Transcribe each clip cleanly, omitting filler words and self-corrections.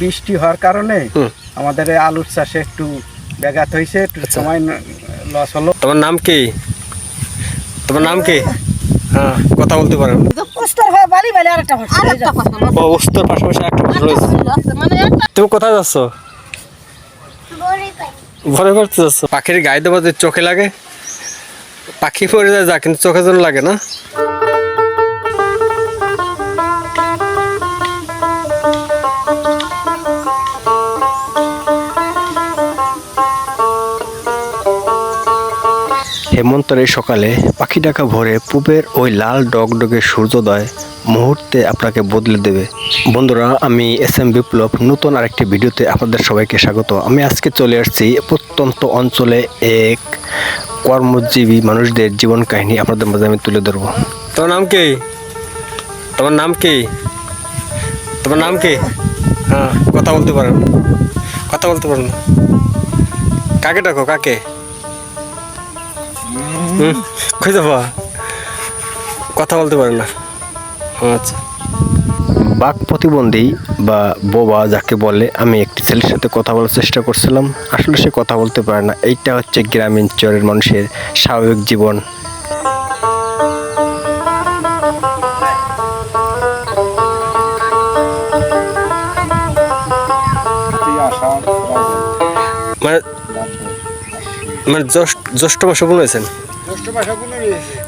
বৃষ্টি হওয়ার কারণে আমাদের আলুর চাষে একটু ব্যাঘাত হয়েছে, একটু সময় লস হলো। তোমার নাম কি? তোমার নাম কি? হ্যাঁ, কথা বলতে পারেন। ও উস্তর পাশাপাশি একটা ফসল হয়েছে। তুমি কোথায় যাচ্ছ? ঘরে করতে যাচ্ছ? পাখির গায়ে দেবো যে চোখে লাগে, পাখি পড়ে যায় যা, কিন্তু চোখের জন্য লাগে না। হেমন্তের এই সকালে পাখি ডাকা ভোরে পূবের ওই লাল ডগডগে সূর্যোদয় মুহূর্তে আপনাকে বদলে দেবে। বন্ধুরা, আমি SM বিপ্লব নতুন আরেকটি ভিডিওতে আপনাদের সবাইকে স্বাগত। আমি আজকে চলে আসছি প্রত্যন্ত অঞ্চলে এক কর্মজীবী মানুষদের জীবন কাহিনী আপনাদের মাঝে আমি তুলে ধরবো। তোমার নাম কি? তোমার নাম কি? তোমার নাম কি? হ্যাঁ, কথা বলতে পারেন। কথা বলতে পারেন। কাকে ডাকো? কাকে? কই যাবা? কথা বলতে পারেন না। আচ্ছা, বাক প্রতিবন্ধী বা বোবা যাকে বলে, আমি একটি ছেলের সাথে কথা বলার চেষ্টা করছিলাম। আসলে সে কথা বলতে পারে না। এইটা হচ্ছে গ্রামীণ চরের মানুষের স্বাভাবিক জীবন। মানে মানে জ্যৈষ্ঠ মাসে বলেছেন?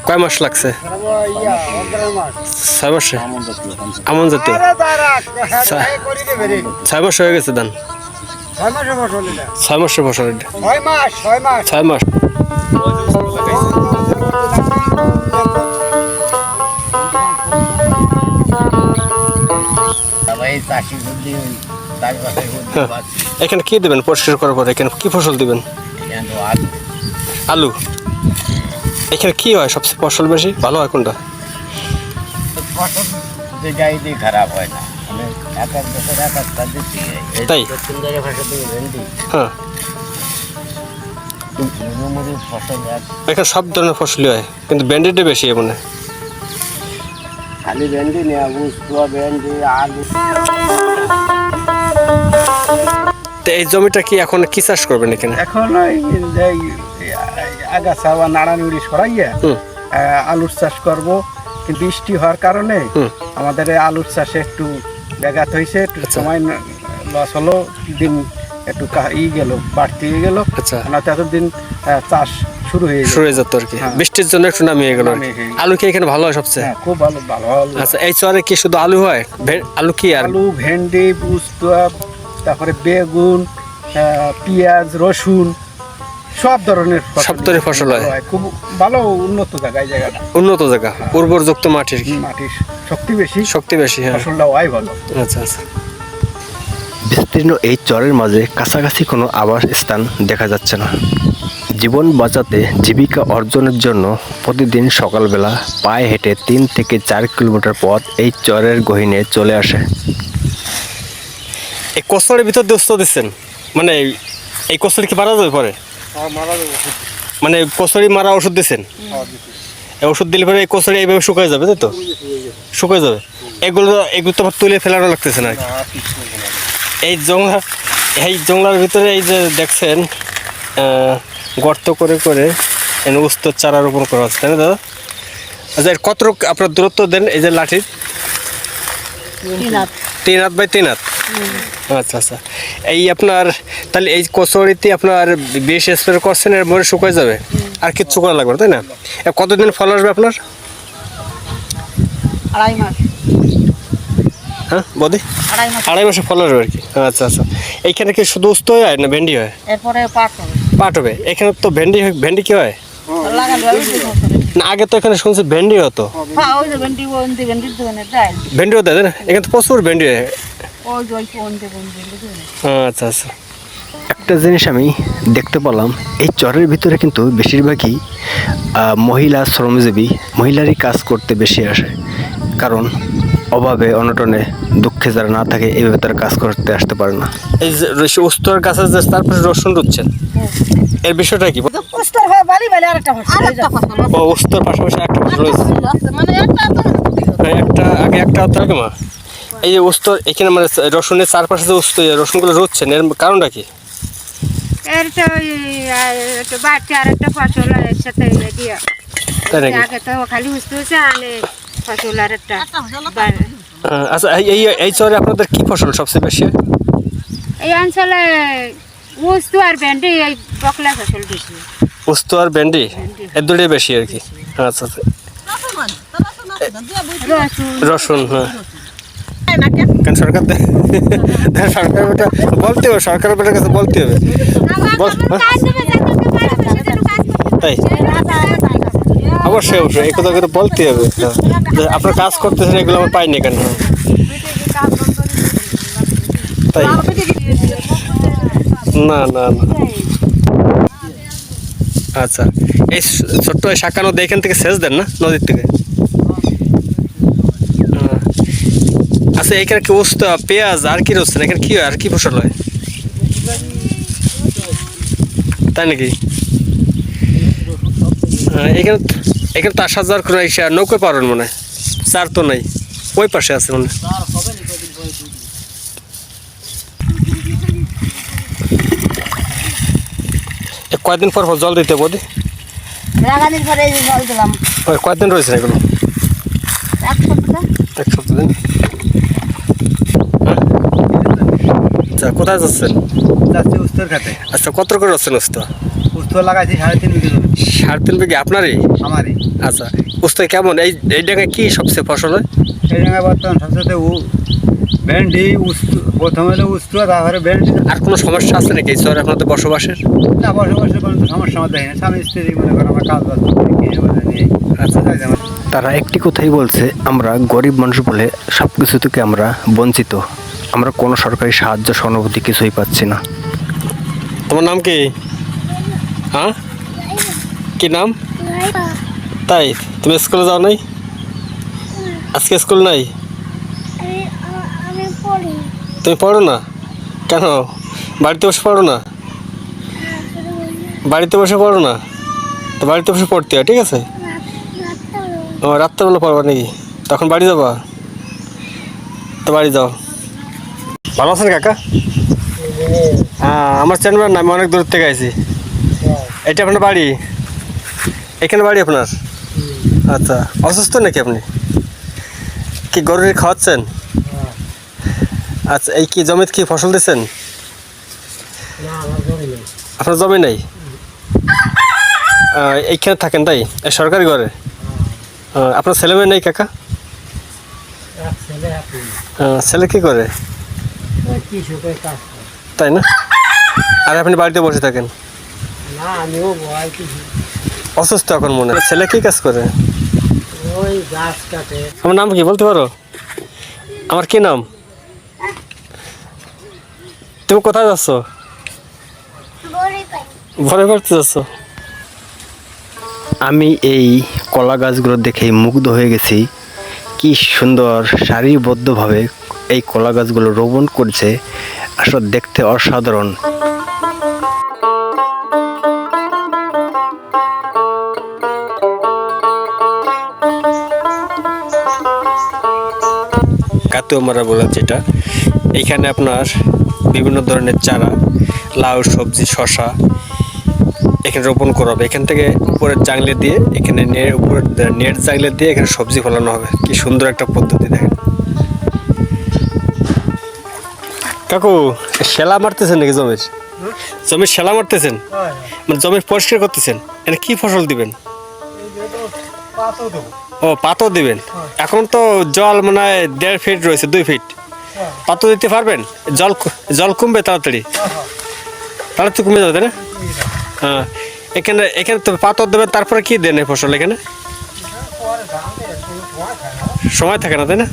কয় মাস লাগছে? 6 মাসে? আমন জাতীয় 6 মাস হয়ে গেছে ধান? 6 মাসের ফসল? 6 মাস। এখানে কি দেবেন পরিষ্কার করার পরে? এখানে কি ফসল দিবেন? আলু। এখানে কি হয় সবচেয়ে ফসল বেশি ভালো হয় কোনটা? ফসল যে খারাপ হয় না, তাই? হ্যাঁ, এখানে সব ধরনের ফসলই হয়, কিন্তু ভেন্ডিটা বেশি মনে হয়। খালি ভেন্ডি নেই, ভেন্ডি, আলু। তো এই জমিটা কি এখন কি চাষ করবেন এখানে? এখন আগাছা বা নাড়ানুড়ি সরাইয়া আলুর চাষ করব, কিন্তু বৃষ্টি হওয়ার কারণে আমাদের আলুর চাষে একটু ব্যাঘাত হয়েছে, একটু সময় লস হলো। দিন একটু গেল, বাড়তি গেল। আচ্ছা, এতদিন চাষ শুরু হয়ে যেত আর কি। বৃষ্টির জন্য একটু নামিয়ে গেল। আলু কি এখানে ভালো হয় সবচেয়ে? খুব ভালো ভালো। আচ্ছা, এই চরে কি শুধু আলু হয়? আলু কি আর? আলু, ভেন্ডি, বুস্তুয়া, তারপরে বেগুন, পেঁয়াজ, রসুন, সব ধরনের ফসল হয়। খুব ভালো উন্নত জায়গাটা। উন্নত জায়গা, উর্বরযুক্ত মাটির শক্তি বেশি। হ্যাঁ, ফসলটাও হয় ভালো। আচ্ছা আচ্ছা। বিস্তীর্ণ এই চরের মাঝে কাছাকাছি কোনো আবাস স্থান দেখা যাচ্ছে না। জীবন বাঁচাতে জীবিকা অর্জনের জন্য প্রতিদিন সকালবেলা পায়ে হেঁটে 3 থেকে 4 কিলোমিটার পথ এই চরের গহীনে চলে আসে। এই কচুরির ভিতর দিয়ে ওষুধ দিচ্ছেন? মানে এই কচুরি কি মারা যাবে পরে? মানে কচুরি মারা ওষুধ দিচ্ছেন? এই ওষুধ দিলে পরে এই কচুরি এইভাবে শুকায় যাবে, তাই তো? শুকায় যাবে। এগুলো তো তুলে ফেলানো লাগতেছে না। এই জংলার ভিতরে এই যে দেখছেন গর্ত করে করে উস্তর চারা রোপণ করা হচ্ছে, তাই না দাদা? আচ্ছা, এর কত আপনার দূরত্ব দেন এই যে লাঠির? 3 হাত বাই 3 হাত। আচ্ছা আচ্ছা। এই আপনার তাহলে এই কচুরিতে আপনার বেশ স্প্রে করছেন, এর মধ্যে শুকায় যাবে, আর কিচ্ছু করা লাগবে না, তাই না? কতদিন ফল আসবে আপনার? 2.5 মাস। হ্যাঁ বদি, 2.5 মাসে ফল আসবে আর কি। আচ্ছা আচ্ছা। এইখানে কি শুধু উস্ত হয় না ভেন্ডি হয়? এরপরে পাট হবে। এখানে তো ভেন্ডি কি হয় না? আগে তো এখানে শুনছি ভেন্ডি হতো। ভেন্ডিও দেয় না? এখানে তো প্রচুর ভেন্ডি হয়। আচ্ছা আচ্ছা। একটা জিনিস আমি দেখতে পেলাম, এই চরের ভিতরে কিন্তু বেশিরভাগই মহিলা শ্রমজীবী, মহিলারই কাজ করতে বেশি আসে। কারণ অভাবে অনটনে দুঃখে যারা না থাকে এইভাবে তারা কাজ করতে আসতে পারে না। এই যে উস্তর গাছ আছে, তারপরে রসুন রুচ্ছেন, এর বিষয়টা কি? ও উস্তর পাশাপাশি একটা ফসল হয়েছে। একটা আগে একটা হতো আগে মা এই যে উস্ত এখানে মানে রসুনের চারপাশে যে উস্ত রসুনগুলো রুচ্ছেন এর কারণটা কি? এর তো একটু বাড়তি আর একটা ফসল এর সাথে দিয়ে তাই নাকি? আগে তো খালি বুঝতে হচ্ছে আনে ফসল আর একটা আচ্ছা এই চরে আপনাদের কি ফসল সবচেয়ে বেশি? এই অঞ্চলে উস্ত আর ভেন্ডি এই বকলা ফসল বেশি। উস্ত আর ভেন্ডি এর দুটোই বেশি আর কি। আচ্ছা আচ্ছা রসুন হ্যাঁ কেন সরকার সরকার বেটা বলতে হবে, সরকারের বেটার কাছে বলতে হবে তাই অবশ্যই অবশ্যই এই কথা কিন্তু বলতে হবে। আপনার কাজ করতেছেন এগুলো আমার পাইনি কেন তাই না না না আচ্ছা এই ছোট্ট শাখা নদী এখান থেকে সেচ দেন না নদীর থেকে? আচ্ছা এখানে কি উস্তা পেঁয়াজ আর কি রয়েছে এখানে কি হয় আর কি ফসল হয় তাই নাকি? এখানে এখানে তো আসা যাওয়ার কোনো নৌকো পারেন মনে হয় চার তো নাই ওই পাশে আছে মনে কয়দিন পর জল দিতে বোধ কয়দিন রয়েছে এগুলো? এক সপ্তাহ দিন। আচ্ছা কোথায় যাচ্ছেন? যাচ্ছি উস্তর খাতে। আচ্ছা কত করে যাচ্ছেন উস্ত? উস্ত লাগাইছি 3.5 বিঘে জমি। 3.5 বিঘে আপনারই? আমারই। আচ্ছা উস্ত কেমন এই জায়গায় কি সবচেয়ে ফসল হয়? এই জায়গায় বর্তমান সবচেয়ে ভেন্ডি উস্ত, প্রথম হলো উস্ত তারপরে ভেন্ডি। আর কোনো সমস্যা আছে নাকি এই শহরে আপনাদের বসবাসের? না বসবাসের কোনো সমস্যা আমার দেখি না, স্বামী স্ত্রী মনে করেন আমার কাজ বাজ নেই। আচ্ছা তারা একটি কথাই বলছে, আমরা গরিব মানুষ বলে সব কিছু থেকে আমরা বঞ্চিত, আমরা কোনো সরকারি সাহায্য সহানুভূতি কিছুই পাচ্ছি না। তোমার নাম কি? হ্যাঁ কি নাম? তাই তুমি স্কুলে যাও নাই? আজকে স্কুল নাই? তুমি পড়ো না কেন? বাড়িতে বসে পড়ো না? বাড়িতে বসে পড়ো না তো বাড়িতে বসে পড়তে হয়, ঠিক আছে? ও রাত্রেবেলা পড়বা নাকি? তখন বাড়ি যাবা? তো বাড়ি যাও। ভালো আছেন কাকা? হ্যাঁ আমার চেম্বার না, আমি অনেক দূর থেকে আইছি। এটা আপনার বাড়ি? এখানে বাড়ি আপনার? আচ্ছা অসুস্থ নাকি আপনি? কি গরুর খাওয়াচ্ছেন? আচ্ছা এই কি জমিতে কি ফসল দিচ্ছেন? আপনার জমি নেই? এইখানে থাকেন তাই? এই সরকারি ঘরে? আপনার ছেলে মেয়ে নেই কাকা? ছেলে কি করে? তাই না? আর আপনি বাড়িতে বসে থাকেন? অসুস্থ এখন মনে হয়। ছেলে কি কাজ করে? আমার নাম কি বলতে পারো? আমার কি নাম? তুমি কোথায় যাচ্ছ? ভরে পড়তে যাচ্ছ? আমি এই কলা গাছগুলো দেখে মুগ্ধ হয়ে গেছি। কি সুন্দর সারিবদ্ধভাবে এই কলা গাছগুলো রোপণ করছে, আসলে দেখতে অসাধারণ। কাতুয়া মারা বলা যেটা, এইখানে আপনার বিভিন্ন ধরনের চারা, লাউ, সবজি, শশা এখানে রোপণ করা হবে। এখান থেকে উপরের জাংলে দিয়ে এখানে উপরের নেট জাংলে দিয়ে এখানে সবজি ফলানো হবে। কি সুন্দর একটা পদ্ধতি দেখেন। কাকু শেলা মারতেছেন নাকি জমির? জমির শেলা মারতেছেন মানে জমির পরিষ্কার করতেছেন? এখানে কি ফসল দিবেন? ও পাতো দিবেন। এখন তো জল মনে হয় 1.5 ফিট রয়েছে, 2 ফিট। পাতো দিতে পারবেন? জল কমবে তাড়াতাড়ি, তাহলে তো কমে যাবে তাই না? হ্যাঁ এখানে এখানে তো পাথর দেবেন, তারপরে কি দেন এই ফসল? এখানে সময় থাকে না তাই না?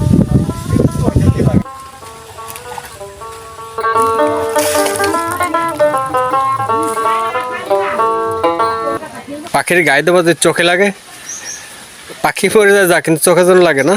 পাখির গায়ে দেবো যে চোখে লাগে, পাখি পড়ে যায় যা, কিন্তু চোখের জন্য লাগে না।